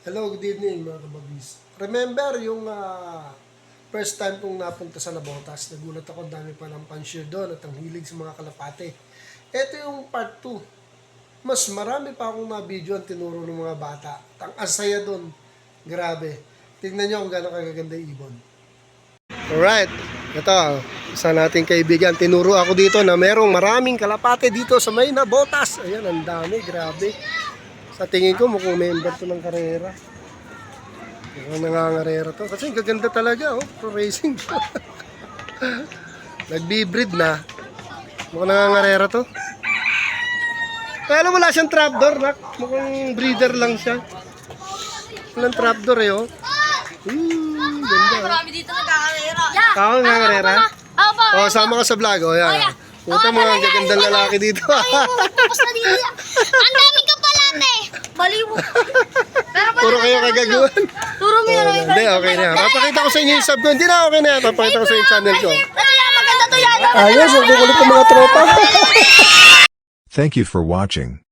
Hello, good evening mga kabagis. Remember yung first time kong napunta sa Nabotas, nagulat ako, dami pa ng pansyo doon at ang hilig sa mga kalapate. Ito yung part 2. Mas marami pa akong na-video ang tinuro ng mga bata. At ang asaya doon, grabe. Tingnan nyo kung gano'ng kagaganda yung ibon. Alright, ito, isa nating kaibigan. Tinuro ako dito na merong maraming kalapate dito sa may Nabotas. Ayan, ang dami, grabe. Sa tingin ko, mukhang member to ng karera. Mukhang nangangarera to. Kasi gaganda talaga, oh. Pro racing. Nagbi-breed na. Mukhang nangangarera to. Kaya alam, wala siyang trapdoor, nak. Mukhang breeder lang siya. Walang trapdoor eh, oh. Ganda. Marami dito nagkakarera. Ako nangangarera? Oh, sama ka sa vlog, oh. Yan. Puta mo, ang gagandang lalaki dito. Tapos na dito. Ang dami ka pala, te. Baliw. Puro kayo kagaguhan. Turo mo yun. Hindi, okay na. Papakita ko sa inyo yung sub ko. Hindi na, okay na. Papakita ko sa inyo yung channel ko. Ito yan, maganda to yan. Ayos, ang kukulit ng mga tropa. Thank you for watching.